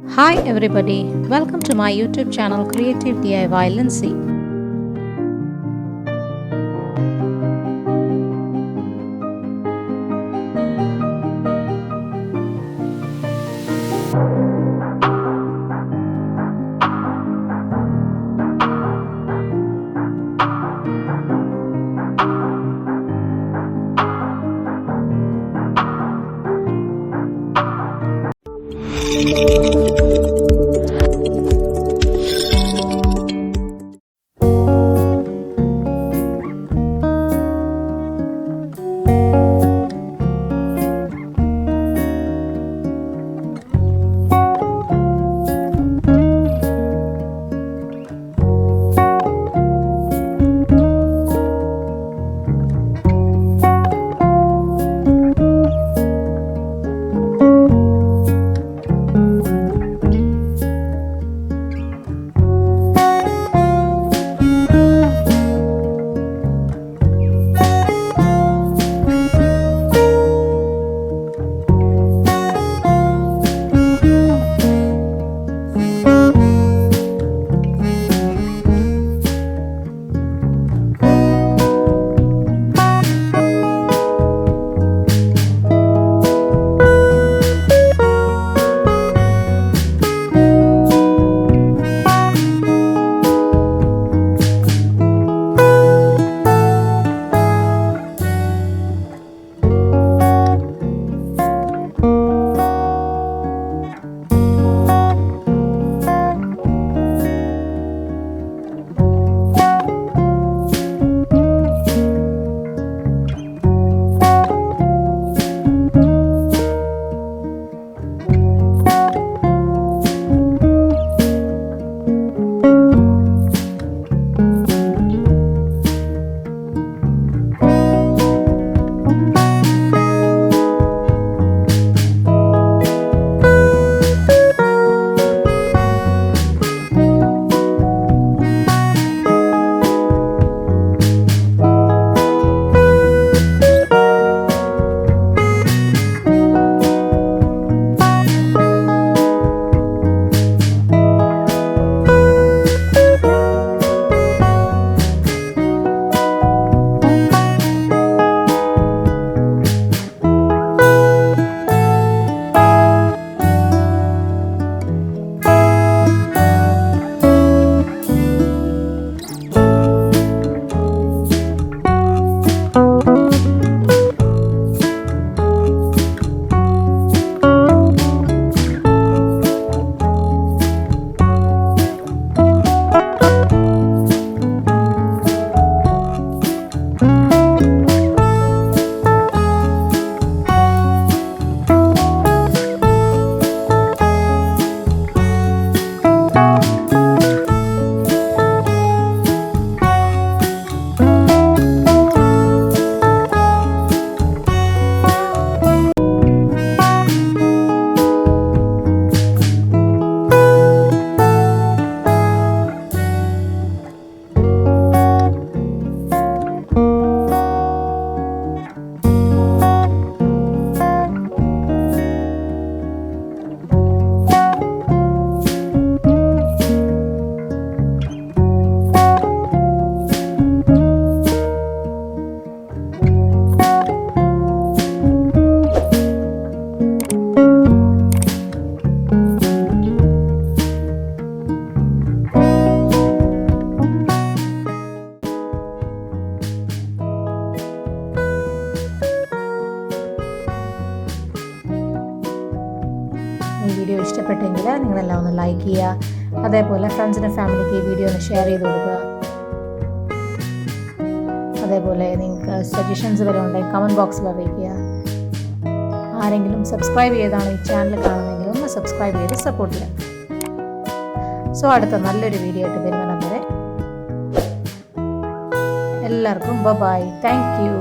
Hi everybody, welcome to my YouTube channel Creatividiyy Lincy. ഈ video ഇഷ്ടപ്പെട്ടെങ്കിൽ നിങ്ങളെല്ലാം ഒന്ന് ലൈക്ക് ചെയ്യുക, അതേപോലെ ഫ്രണ്ട്സിനും ഫാമിലിക്ക് ഈ വീഡിയോ ഒന്ന് ഷെയർ ചെയ്ത് കൊടുക്കുക. അതേപോലെ നിങ്ങൾക്ക് സജഷൻസ് വല്ലതും ഉണ്ടെങ്കിൽ കമൻറ്റ് ബോക്സിൽ അറിയിക്കുക. ആരെങ്കിലും സബ്സ്ക്രൈബ് ചെയ്താണ് ഈ ചാനൽ കാണുന്നതെങ്കിൽ ഒന്ന് സബ്സ്ക്രൈബ് ചെയ്ത് സപ്പോർട്ട് ചെയ്യാം. സോ അടുത്ത നല്ലൊരു വീഡിയോ ആയിട്ട് വരുന്ന വരെ എല്ലാവർക്കും ബൈ, താങ്ക് യു.